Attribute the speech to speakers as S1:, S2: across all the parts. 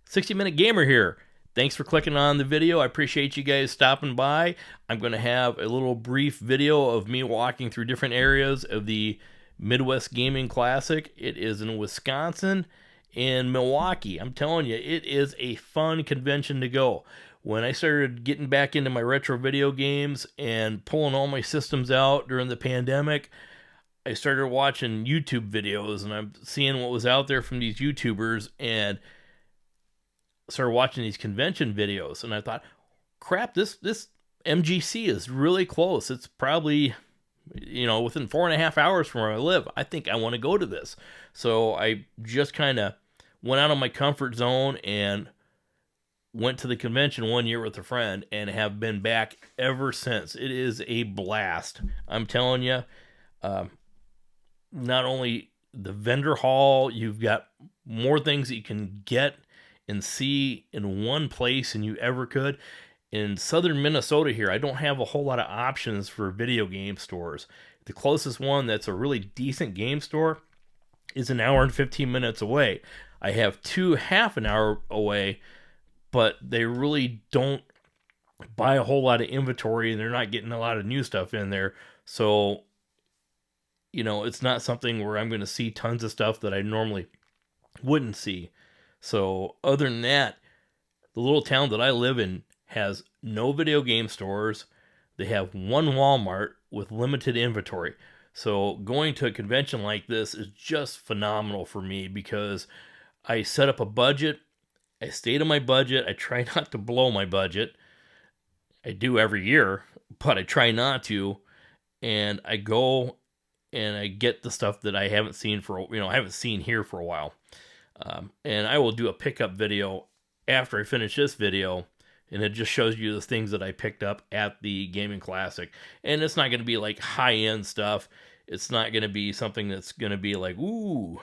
S1: 60-Minute Gamer here. Thanks for clicking on the video. I appreciate you guys stopping by. I'm going to have a little brief video of me walking through different areas of the Midwest Gaming Classic. It is in Wisconsin and Milwaukee. I'm telling you, it is a fun convention to go. When I started getting back into my retro video games and pulling all my systems out during the pandemic, I started watching YouTube videos, and I'm seeing what was out there from these YouTubers, and started watching these convention videos, and I thought, crap, this MGC is really close. It's probably, within 4.5 hours from where I live. I think I want to go to this. So I just kind of went out of my comfort zone and went to the convention one year with a friend and have been back ever since. It is a blast. I'm telling you, not only the vendor hall, you've got more things that you can get and see in one place than you ever could. In southern Minnesota here, I don't have a whole lot of options for video game stores. The closest one that's a really decent game store is an hour and 15 minutes away. I have two half an hour away, but they really don't buy a whole lot of inventory, and they're not getting a lot of new stuff in there. So, it's not something where I'm going to see tons of stuff that I normally wouldn't see. So other than that, the little town that I live in has no video game stores. They have one Walmart with limited inventory. So going to a convention like this is just phenomenal for me because I set up a budget. I stay to my budget. I try not to blow my budget. I do every year, but I try not to. And I go and I get the stuff that I haven't seen here for a while. And I will do a pickup video after I finish this video, and it just shows you the things that I picked up at the Gaming Classic. And it's not going to be like high-end stuff. It's not going to be something that's going to be like, ooh,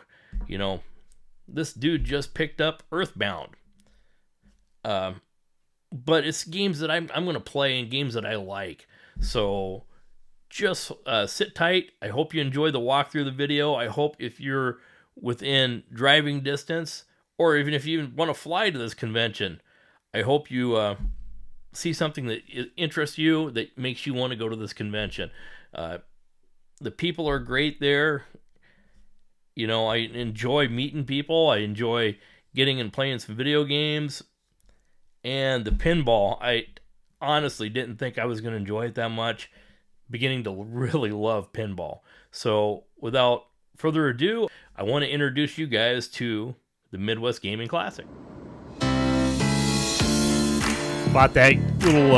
S1: this dude just picked up Earthbound. But it's games that I'm going to play and games that I like. So just sit tight. I hope you enjoy the walkthrough of the video. I hope if you're within driving distance, or even if you want to fly to this convention, I hope you see something that interests you, that makes you want to go to this convention. The people are great there. I enjoy meeting people. I enjoy getting and playing some video games. And the pinball, I honestly didn't think I was going to enjoy it that much. Beginning to really love pinball. So without further ado, I want to introduce you guys to the Midwest Gaming Classic. Bought that little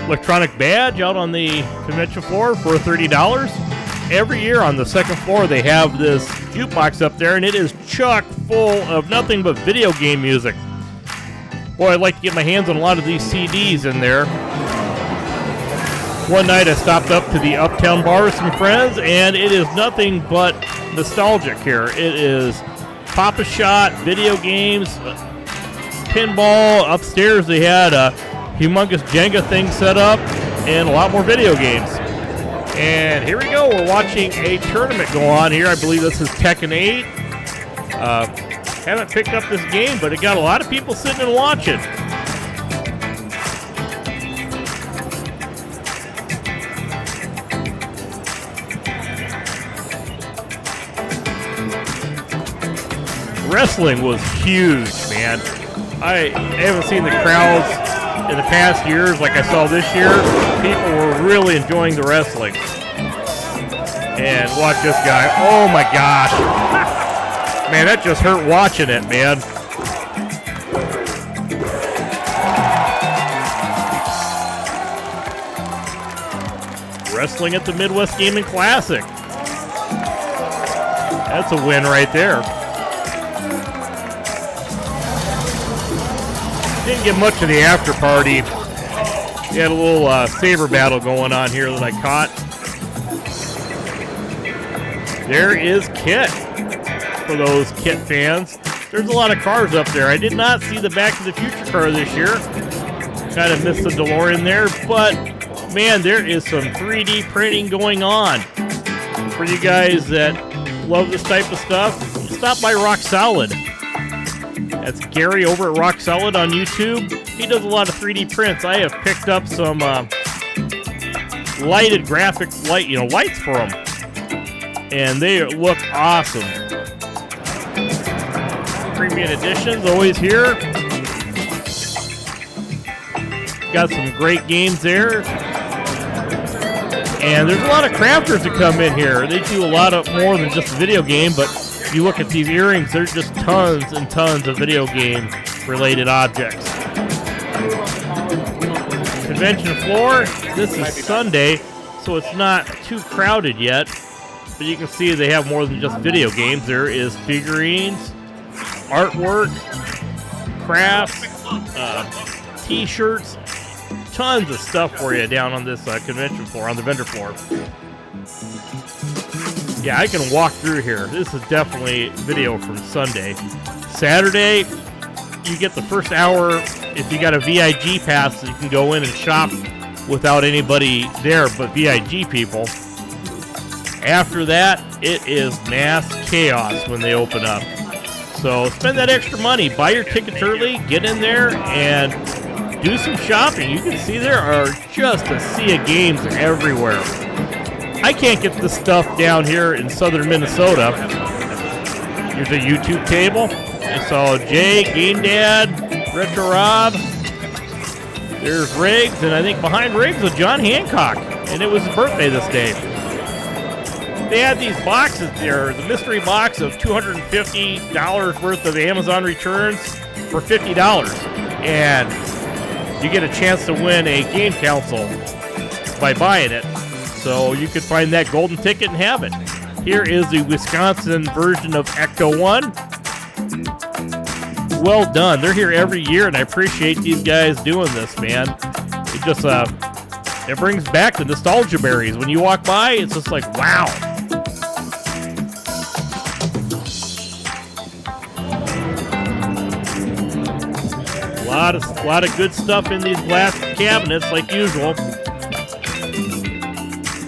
S1: electronic badge out on the convention floor for $30. Every year on the second floor they have this jukebox up there, and it is chock full of nothing but video game music. Boy, I'd like to get my hands on a lot of these CDs in there. One night I stopped up to the Uptown Bar with some friends, and it is nothing but nostalgic here. It is Pop-A-Shot, video games, pinball. Upstairs they had a humongous Jenga thing set up, and a lot more video games. And here we go. We're watching a tournament go on here. I believe this is Tekken 8. Haven't picked up this game, but it got a lot of people sitting and watching. Wrestling was huge, man. I haven't seen the crowds in the past years like I saw this year. People were really enjoying the wrestling. And watch this guy. Oh my gosh. Man, that just hurt watching it, man. Wrestling at the Midwest Gaming Classic. That's a win right there. Didn't get much of the after party. We had a little saber battle going on here that I caught. There is Kit. For those Kit fans, there's a lot of cars up there. I did not see the Back to the Future car this year. Kind of missed the DeLorean there, but man, there is some 3D printing going on. For you guys that love this type of stuff, stop by Rock Solid. That's Gary over at Rock Solid on YouTube. He does a lot of 3D prints. I have picked up some lighted graphic lights for them, and they look awesome. Premium editions always here. Got some great games there. And there's a lot of crafters that come in here. They do a lot of more than just a video game, but if you look at these earrings, there's just tons and tons of video game related objects. Convention floor, this is Sunday, so it's not too crowded yet, but you can see they have more than just video games. There is figurines, artwork, crafts, t-shirts, tons of stuff for you down on this convention floor, on the vendor floor. Yeah, I can walk through here. This is definitely video from Sunday. Saturday, you get the first hour. If you got a VIG pass, you can go in and shop without anybody there but VIG people. After that, it is mass chaos when they open up. So spend that extra money. Buy your tickets early. Get in there and do some shopping. You can see there are just a sea of games everywhere. I can't get this stuff down here in southern Minnesota. Here's a YouTube table. I saw Jay, Game Dad, Retro Rob. There's Riggs, and I think behind Riggs was John Hancock, and it was his birthday this day. They had these boxes there, the mystery box of $250 worth of Amazon returns for $50, and you get a chance to win a game console by buying it. So you could find that golden ticket and have it. Here is the Wisconsin version of Ecto 1. Well done. They're here every year, and I appreciate these guys doing this, man. It just it brings back the nostalgia berries. When you walk by, it's just like, wow. A lot of good stuff in these glass cabinets, like usual.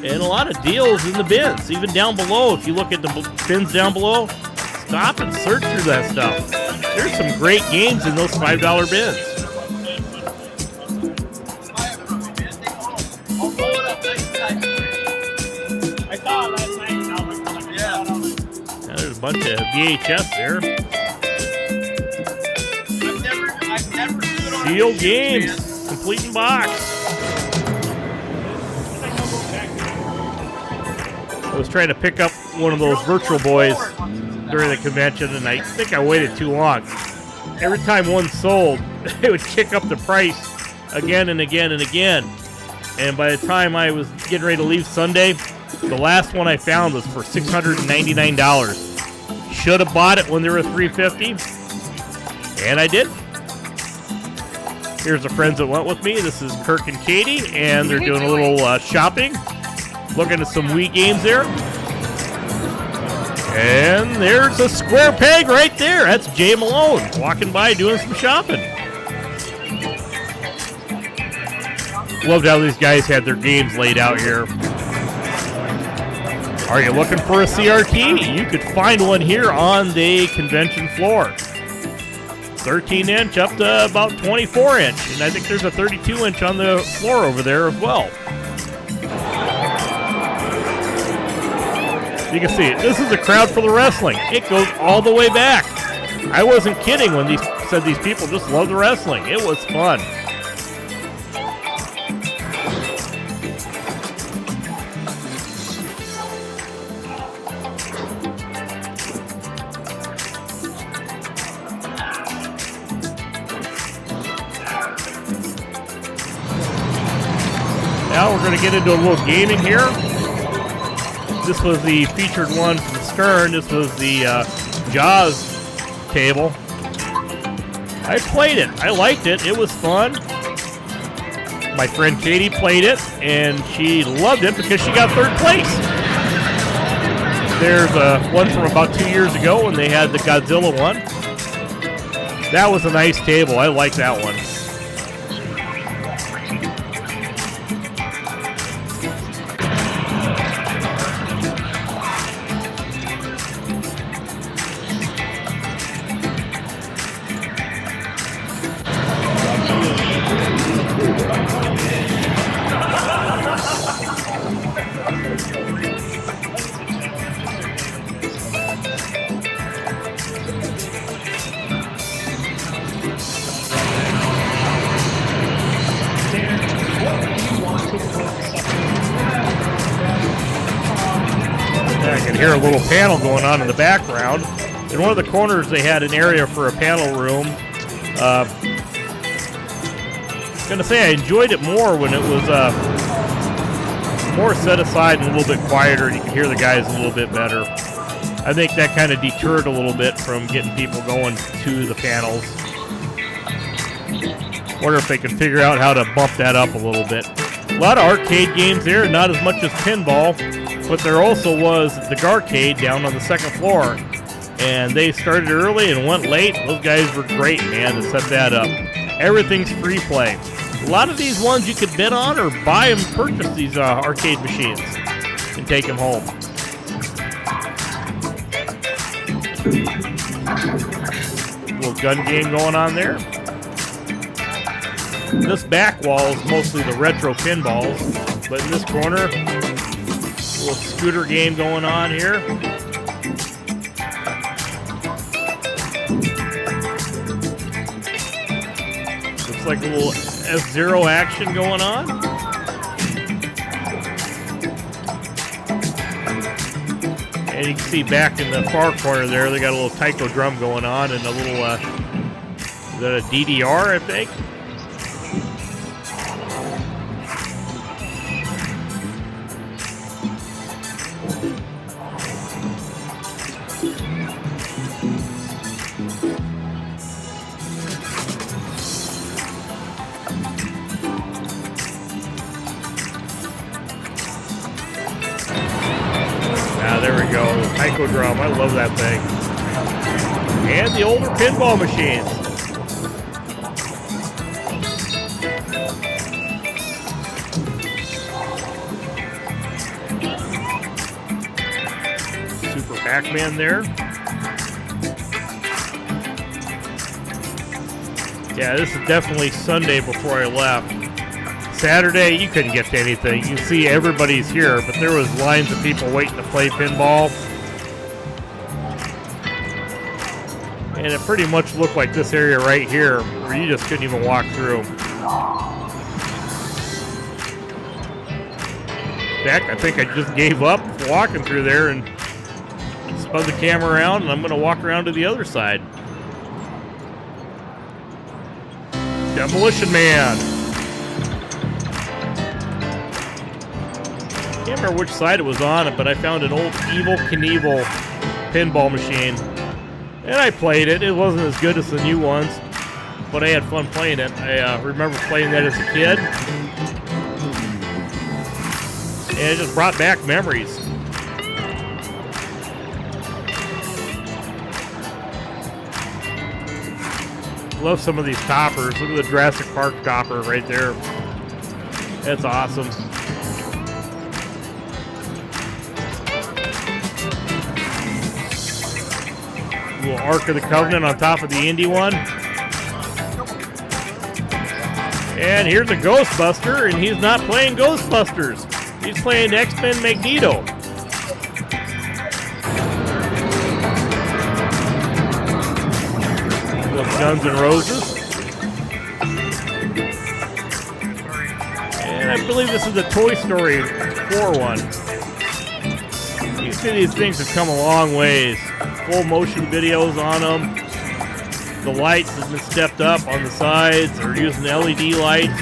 S1: And a lot of deals in the bins, even down below. If you look at the bins down below, stop and search through that stuff. There's some great games in those $5 bins. Now there's a bunch of VHS there. Sealed games, complete in box. I was trying to pick up one of those Virtual Boys during the convention, and I think I waited too long. Every time one sold, it would kick up the price again and again and again. And by the time I was getting ready to leave Sunday, the last one I found was for $699. Should have bought it when they were $350, and I did. Here's the friends that went with me. This is Kirk and Katie, and they're doing a little shopping. Looking at some Wii games there. And there's a square peg right there. That's Jay Malone walking by doing some shopping. Loved how these guys had their games laid out here. Are you looking for a CRT? You could find one here on the convention floor. 13-inch up to about 24-inch. And I think there's a 32-inch on the floor over there as well. You can see it. This is a crowd for the wrestling. It goes all the way back. I wasn't kidding when these people just love the wrestling. It was fun. Now we're going to get into a little gaming here. This was the featured one from Stern. This was the Jaws table. I played it. I liked it. It was fun. My friend Katie played it, and she loved it because she got third place. There's one from about 2 years ago when they had the Godzilla one. That was a nice table. I like that one.
S2: I can hear a little panel going on in the background. In one of the corners, they had an area for a panel room. I'm gonna say I enjoyed it more when it was more set aside and a little bit quieter, and you can hear the guys a little bit better. I think that kind of deterred a little bit from getting people going to the panels. Wonder if they can figure out how to bump that up a little bit. A lot of arcade games there, not as much as pinball, but there also was the Garcade down on the second floor. And they started early and went late. Those guys were great, man, to set that up. Everything's free play. A lot of these ones you could bid on or buy and purchase these arcade machines and take them home. Little gun game going on there. This back wall is mostly the retro pinballs, but in this corner, a little scooter game going on here. Looks like a little F-Zero action going on. And you can see back in the far corner there, they got a little taiko drum going on and a little, is that a DDR, I think? There we go, the taiko drum, I love that thing. And the older pinball machines. Super Pac-Man there. Yeah, this is definitely Sunday before I left. Saturday, you couldn't get to anything. You see everybody's here, but there was lines of people waiting to play pinball. And it pretty much looked like this area right here, where you just couldn't even walk through. In fact, I think I just gave up walking through there and spun the camera around, and I'm going to walk around to the other side. Demolition Man. I can't remember which side it was on, but I found an old Evel Knievel pinball machine. And I played it. It wasn't as good as the new ones, but I had fun playing it. I remember playing that as a kid. And it just brought back memories. Love some of these toppers. Look at the Jurassic Park topper right there. That's awesome. Little Ark of the Covenant on top of the Indy one. And here's a Ghostbuster, and he's not playing Ghostbusters. He's playing X-Men Magneto. Little Guns N' Roses. And I believe this is the Toy Story 4 one. You see these things have come a long ways. Full motion videos on them. The lights have been stepped up on the sides. They're using LED lights.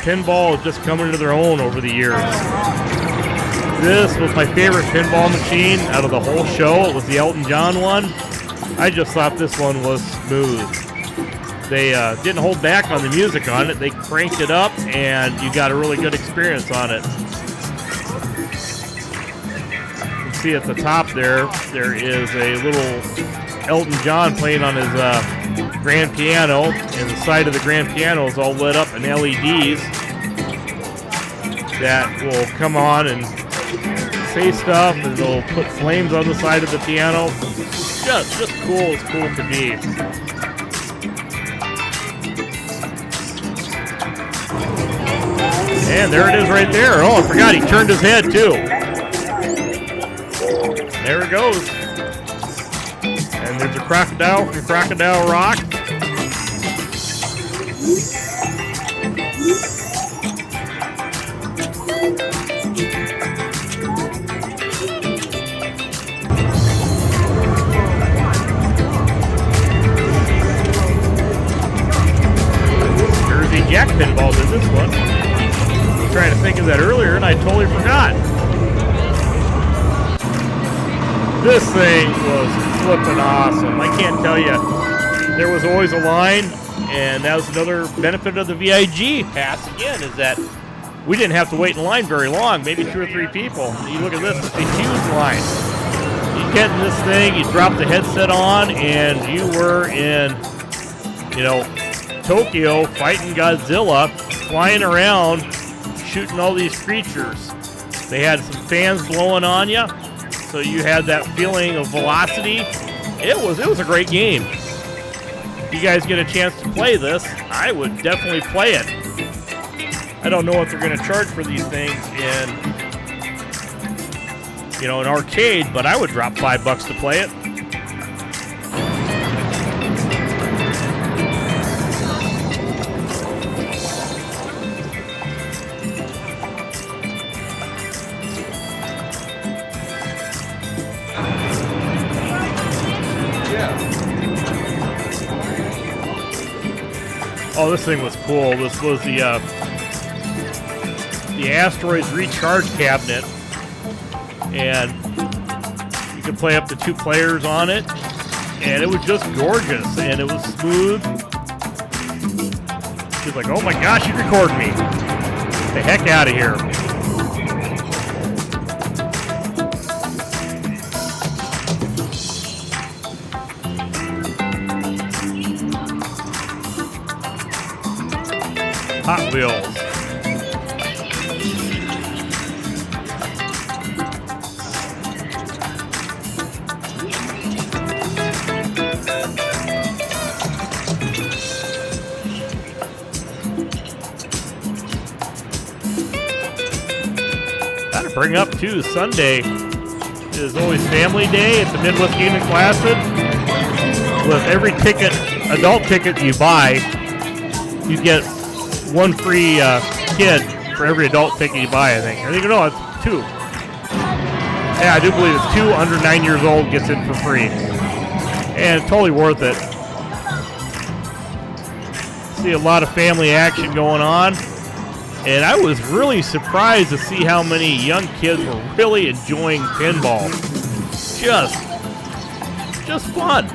S2: Pinball is just coming into their own over the years. This was my favorite pinball machine out of the whole show. It was the Elton John one. I just thought this one was smooth. They didn't hold back on the music on it. They cranked it up, and you got a really good experience on it. See at the top there is a little Elton John playing on his grand piano, and the side of the grand piano is all lit up in LEDs that will come on and say stuff, and they'll put flames on the side of the piano. Just cool as cool could be. And there it is right there. Oh, I forgot he turned his head too. There it goes. And there's a crocodile from Crocodile Rock. Jersey Jack pinball did this one. I was trying to think of that earlier and I totally forgot. This thing was flipping awesome. I can't tell you. There was always a line, and that was another benefit of the VIG pass again, is that we didn't have to wait in line very long, maybe 2 or 3 people. You look at this, it's a huge line. You get in this thing, you drop the headset on, and you were in, you know, Tokyo fighting Godzilla, flying around, shooting all these creatures. They had some fans blowing on you. So you had that feeling of velocity. It was a great game. If you guys get a chance to play this, I would definitely play it. I don't know what they're going to charge for these things in, you know, an arcade, but I would drop $5 to play it. Oh, this thing was cool. This was the Asteroids Recharge Cabinet, and you could play up to 2 players on it, and it was just gorgeous, and it was smooth. She's like, oh my gosh, you recorded me. Get the heck out of here. Hot Wheels. Gotta bring up too, Sunday is always family day at the Midwest Gaming Classic. With every ticket, adult ticket you buy, you get 1 free kid for every adult ticket you buy, I think. I think, no, it's 2. Yeah, I do believe it's 2 under 9 years old gets in for free. And totally worth it. See a lot of family action going on. And I was really surprised to see how many young kids were really enjoying pinball. Just fun.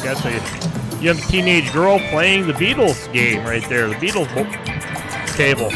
S2: That's a young teenage girl playing the Beatles game right there, the Beatles table.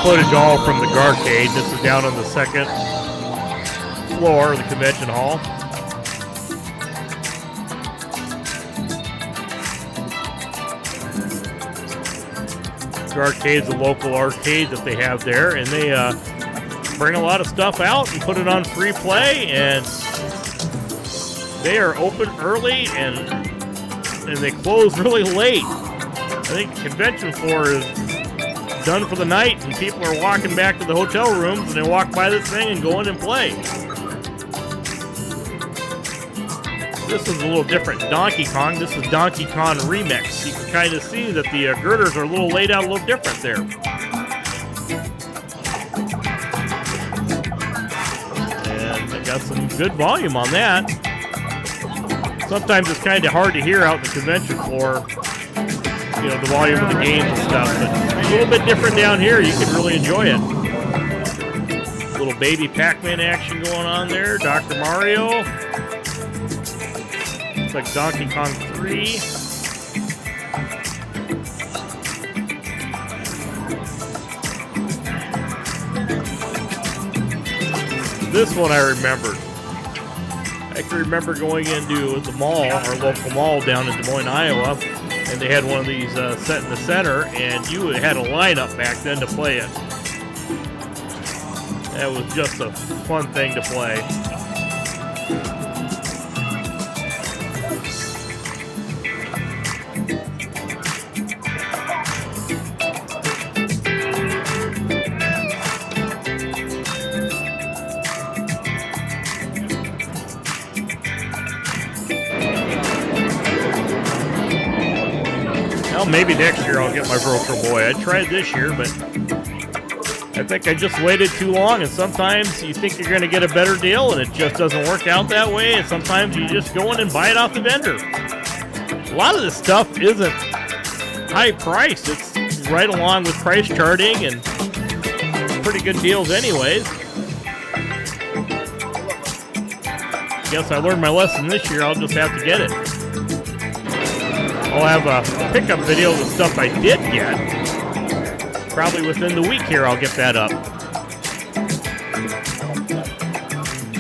S2: Footage all from the Garcade. This is down on the 2nd floor of the convention hall. Garcade's a local arcade that they have there, and they bring a lot of stuff out and put it on free play, and they are open early and they close really late. I think the convention floor is done for the night, and people are walking back to the hotel rooms, and they walk by this thing and go in and play. This is a little different. Donkey Kong. This is Donkey Kong Remix. You can kind of see that the girders are a little laid out a little different there. And they got some good volume on that. Sometimes it's kind of hard to hear out in the convention floor the volume of the games and stuff. But a little bit different down here. You can really enjoy it. Little baby Pac-Man action going on there. Dr. Mario. It's like Donkey Kong 3. This one I remembered. I can remember going into the mall, our local mall down in Des Moines, Iowa, and they had one of these set in the center, and you had a lineup back then to play it. That was just a fun thing to play. Well, maybe next year I'll get my Virtual Boy. I tried this year, but I think I just waited too long, and sometimes you think you're going to get a better deal, and it just doesn't work out that way, and sometimes you just go in and buy it off the vendor. A lot of this stuff isn't high priced. It's right along with price charting and pretty good deals anyways. Guess I learned my lesson this year. I'll just have to get it. I'll have a pickup video of the stuff I did get. Probably within the week here I'll get that up.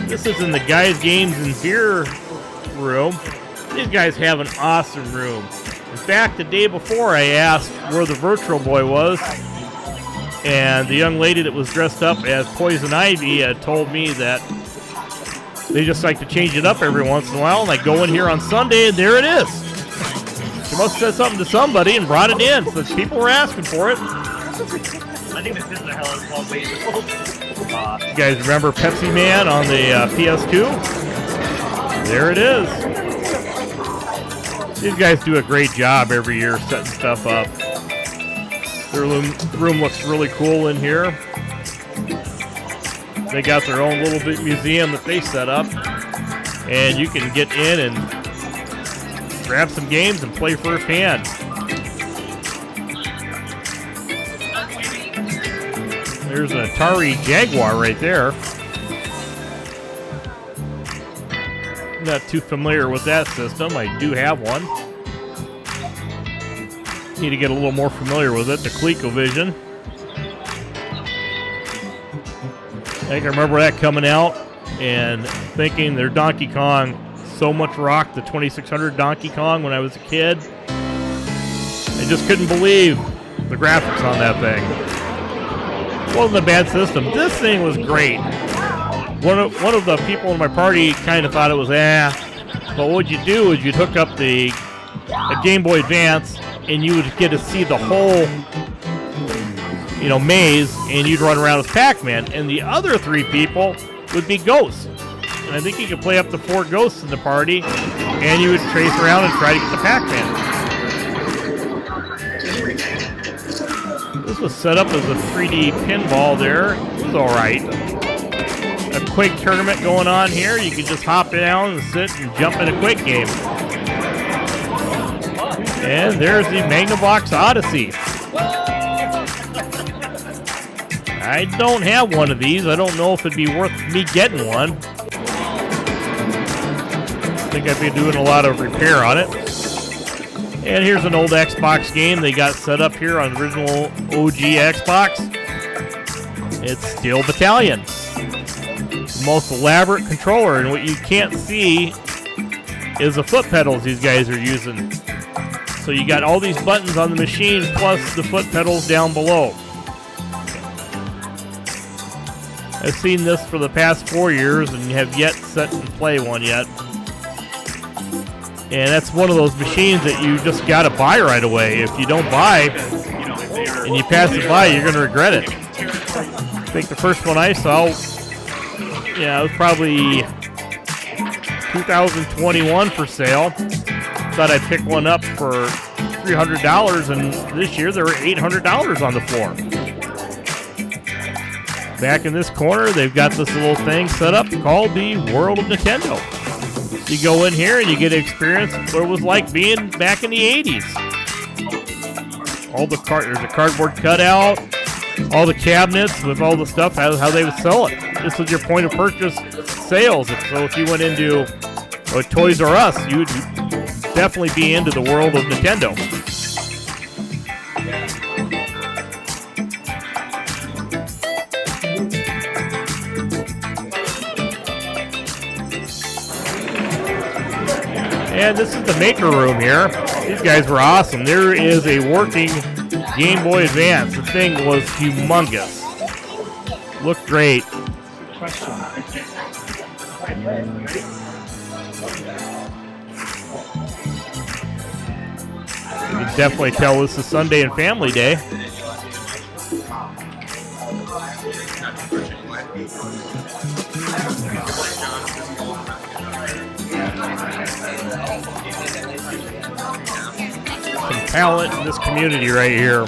S2: This is in the Guys Games and Beer room. These guys have an awesome room. In fact, the day before I asked where the Virtual Boy was, and the young lady that was dressed up as Poison Ivy had told me that they just like to change it up every once in a while, and I go in here on Sunday and there it is. She must have said something to somebody and brought it in since people were asking for it.
S3: I think this is the hell it's called baseball.
S2: You guys remember Pepsi Man on the PS2? There it is. These guys do a great job every year setting stuff up. Their room looks really cool in here. They got their own little bit museum that they set up, and you can get in and grab some games and play firsthand. There's an Atari Jaguar right there. Not too familiar with that system. I do have one. Need to get a little more familiar with it. The ColecoVision. I can remember that coming out and thinking their Donkey Kong so much rocked the 2600 Donkey Kong when I was a kid. I just couldn't believe the graphics on that thing. It wasn't a bad system. This thing was great. One of the people in my party kind of thought it was but what you do is you'd hook up a Game Boy Advance and you would get to see the whole maze, and you'd run around as Pac-Man, and the other 3 people would be ghosts. And I think you could play up to 4 ghosts in the party, and you would trace around and try to get the Pac-Man. This was set up as a 3D pinball there. It was alright. A Quake tournament going on here. You could just hop down and sit and jump in a Quake game. And there's the Magnavox Odyssey. I don't have one of these. I don't know if it'd be worth me getting one. I think I'd be doing a lot of repair on it. And here's an old Xbox game they got set up here on the original OG Xbox. It's Steel Battalion. The most elaborate controller, and what you can't see is the foot pedals these guys are using. So you got all these buttons on the machine plus the foot pedals down below. I've seen this for the past 4 years and have yet set and play one yet. And that's one of those machines that you just got to buy right away. If you don't buy and you pass it by, you're going to regret it. I think the first one I saw, it was probably 2021 for sale. Thought I'd pick one up for $300, and this year there were $800 on the floor. Back in this corner, they've got this little thing set up called the World of Nintendo. You go in here and you get to experience what it was like being back in the 80s. all the there's a cardboard cutout, all the cabinets with all the stuff, how they would sell it. This was your point of purchase sales. So if you went into Toys R Us, you would definitely be into the world of Nintendo. And this is the maker room here. These guys were awesome. There is a working Game Boy Advance. The thing was humongous. Looked great. You can definitely tell this is Sunday and Family Day. Some talent in this community right here.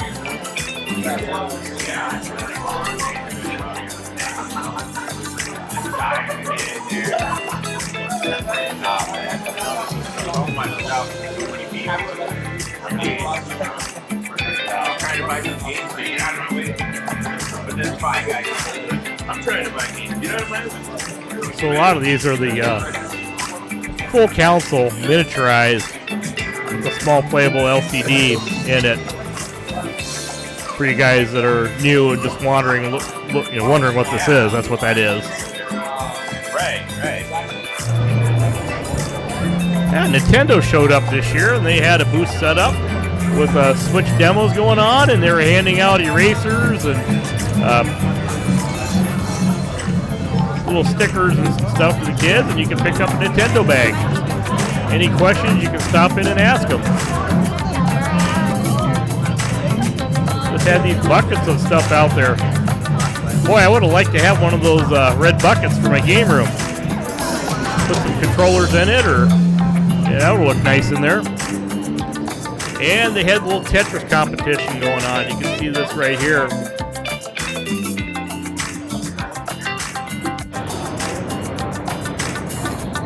S4: Trying to buy some games, but you're not gonna wait. But that's fine, guys. I'm trying to buy games. You know what I'm saying?
S2: So a lot of these are the full console miniaturized with a small playable LCD in it for you guys that are new and just wondering what this is. That's what that is.
S4: Right.
S2: Yeah, Nintendo showed up this year and they had a booth set up with Switch demos going on, and they were handing out erasers and little stickers and stuff for the kids, and you can pick up a Nintendo bag. Any questions, you can stop in and ask them. Just had these buckets of stuff out there. Boy, I would have liked to have one of those red buckets for my game room. Put some controllers in it, or yeah, that would look nice in there. And they had a little Tetris competition going on. You can see this right here.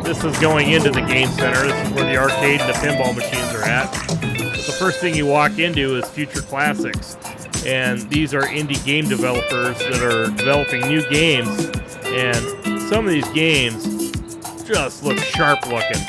S2: This is going into the game center. This is where the arcade and the pinball machines are at. But the first thing you walk into is Future Classics. And these are indie game developers that are developing new games. And some of these games just look sharp looking.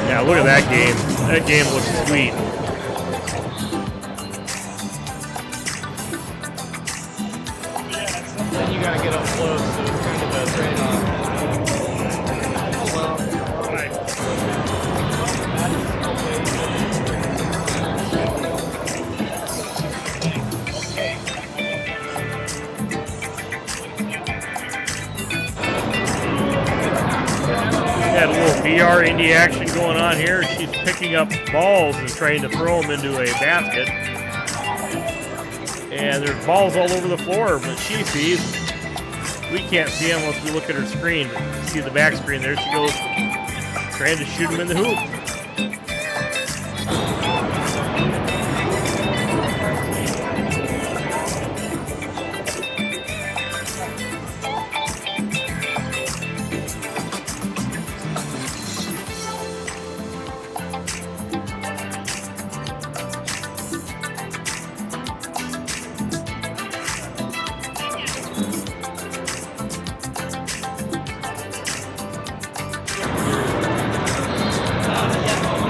S2: Yeah, look at that game. That game looks sweet.
S5: Then you gotta get up close, so it's kind of a trade-off.
S2: Had a little VR indie action going on here. She's picking up balls and trying to throw them into a basket. And there's balls all over the floor that she sees. We can't see them unless we look at her screen. But you see the back screen there. She goes trying to shoot them in the hoop.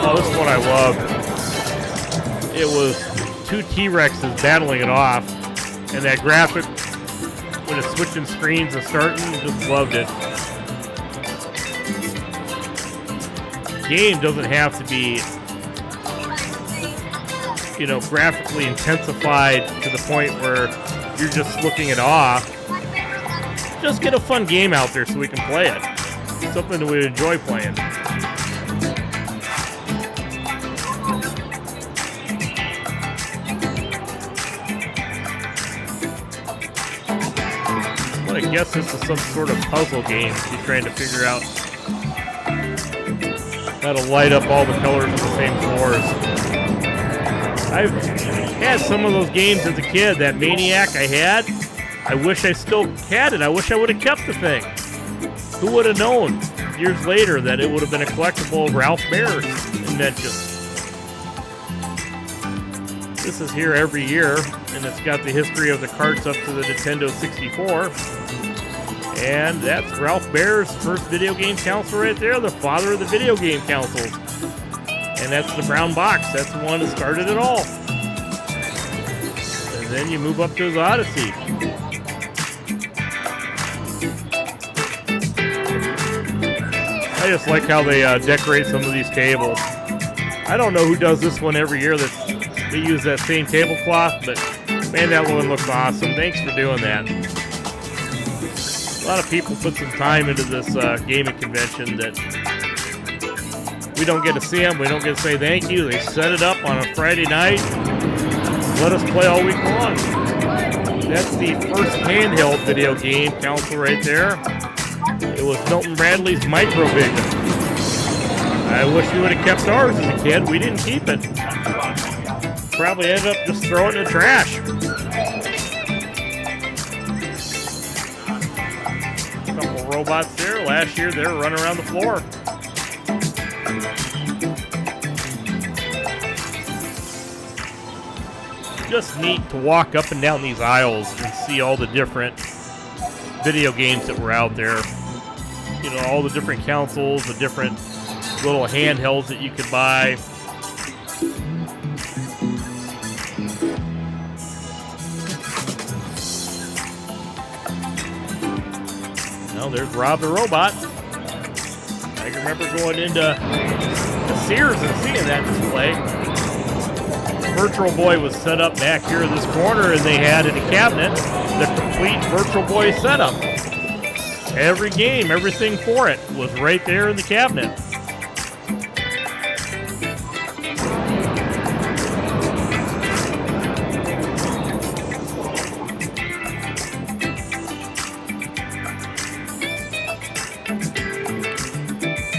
S2: Oh, this is what I loved. It was two T-Rexes battling it off, and that graphic when it's switching screens and starting, just loved it. Game doesn't have to be, graphically intensified to the point where you're just looking at awe. Just get a fun game out there so we can play it. Something that we enjoy playing. I'm gonna guess this is some sort of puzzle game. He's trying to figure out how to light up all the colors on the same floors. I've had some of those games as a kid. That Maniac I had, I wish I still had it. I wish I would have kept the thing. Who would have known years later that it would have been a collectible of Ralph Baer's invention? This is here every year, and it's got the history of the carts up to the Nintendo 64. And that's Ralph Baer's first video game console right there, the father of the video game consoles. And that's the brown box. That's the one that started it all. And then you move up to his Odyssey. I just like how they decorate some of these tables. I don't know who does this one every year. They use that same tablecloth, but man, that one looks awesome. Thanks for doing that. A lot of people put some time into this gaming convention that we don't get to see them. We don't get to say thank you. They set it up on a Friday night. Let us play all week long. That's the first handheld video game console right there. It was Milton Bradley's Microvision. I wish we would have kept ours as a kid. We didn't keep it. Probably ended up just throwing it in the trash. A couple robots there. Last year they were running around the floor. Just neat to walk up and down these aisles and see all the different video games that were out there. You know, all the different consoles, the different little handhelds that you could buy. Well, there's Rob the Robot. I can remember going into Sears and seeing that display. Virtual Boy was set up back here in this corner, and they had in a cabinet the complete Virtual Boy setup. Every game, everything for it was right there in the cabinet.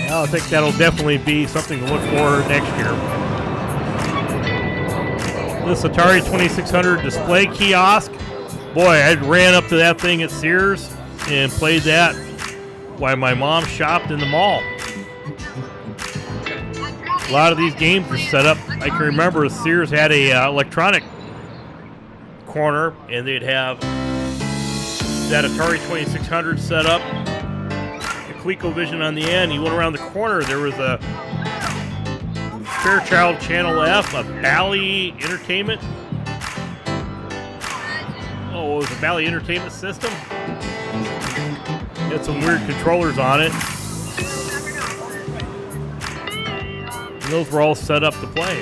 S2: Well, I think that'll definitely be something to look for next year. This Atari 2600 display kiosk. Boy, I ran up to that thing at Sears and played that while my mom shopped in the mall. A lot of these games are set up. I can remember Sears had a electronic corner, and they'd have that Atari 2600 set up, the ColecoVision on the end. You went around the corner, there was a Fairchild Channel F, a Bally Entertainment. Oh, it was a Bally Entertainment System. Had some weird controllers on it. And those were all set up to play.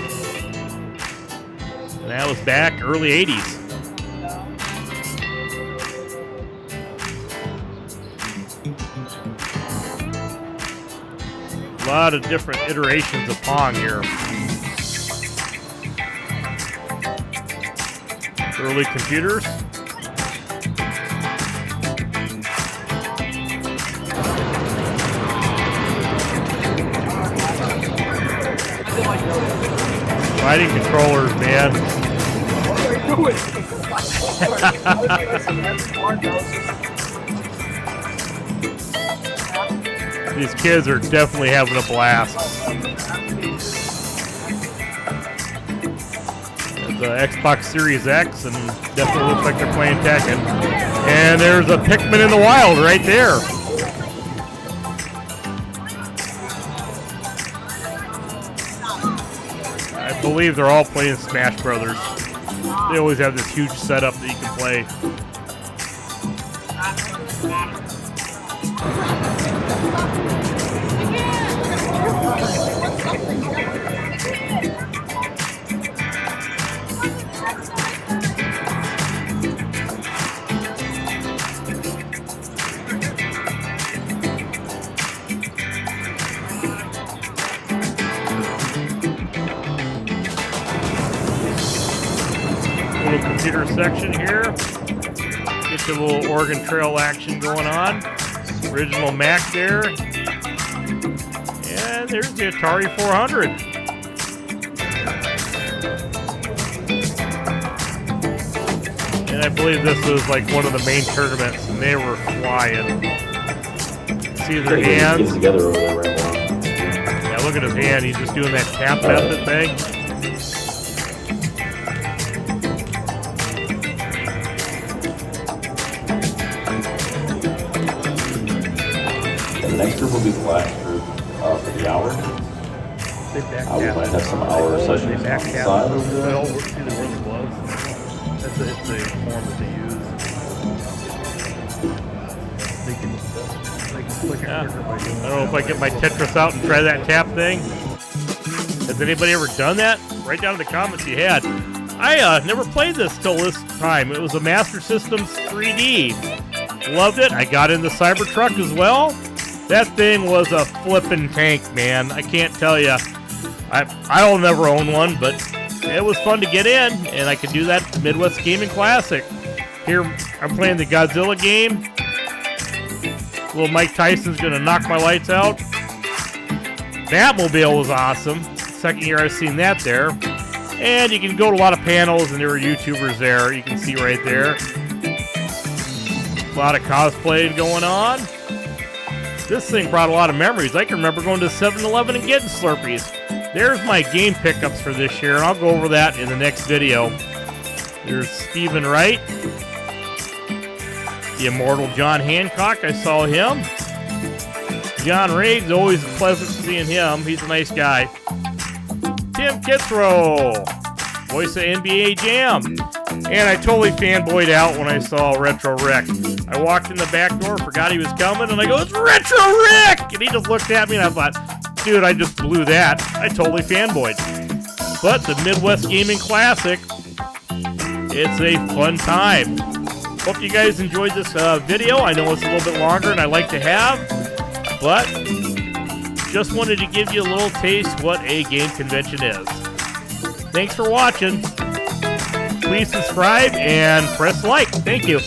S2: And that was back early 80s. A lot of different iterations of Pong here. Early computers. Fighting controllers, man. These kids are definitely having a blast. The Xbox Series X, and definitely looks like they're playing Tekken. And there's a Pikmin in the wild right there. I believe they're all playing Smash Brothers. They always have this huge setup that you can play. Computer section here. Get your little Oregon Trail action going on. Original Mac there. And there's the Atari 400. And I believe this was like one of the main tournaments, and they were flying. See their hands?
S6: Together over there right now.
S2: Yeah, look at his hand. He's just doing that tap method thing.
S6: The next group will be the last group for the hour.
S2: They back
S6: We might have some hour sessions on the side over there.
S2: Well, see the rubber gloves. It's a form that they use. They can click it quicker by doing I don't know if I get my Tetris out and try that tap thing. Has anybody ever done that? Write down in the comments you had. I never played this till this time. It was a Master Systems 3D. Loved it. I got into Cybertruck as well. That thing was a flippin' tank, man. I can't tell you. I'll never own one, but it was fun to get in, and I could do that at the Midwest Gaming Classic. Here, I'm playing the Godzilla game. Little Mike Tyson's gonna knock my lights out. Batmobile was awesome. Second year I've seen that there. And you can go to a lot of panels, and there were YouTubers there. You can see right there. A lot of cosplay going on. This thing brought a lot of memories. I can remember going to 7-Eleven and getting Slurpees. There's my game pickups for this year, and I'll go over that in the next video. There's Stephen Wright. The immortal John Hancock, I saw him. John Riggs, always pleasant seeing him. He's a nice guy. Tim Kitzrow, voice of NBA Jam. And I totally fanboyed out when I saw Retro Rick. I walked in the back door, forgot he was coming, and I go, "It's Retro Rick!" And he just looked at me, and I thought, dude, I just blew that. I totally fanboyed. But the Midwest Gaming Classic, it's a fun time. Hope you guys enjoyed this video. I know it's a little bit longer than I like to have, but just wanted to give you a little taste what a game convention is. Thanks for watching. Please subscribe and press like. Thank you.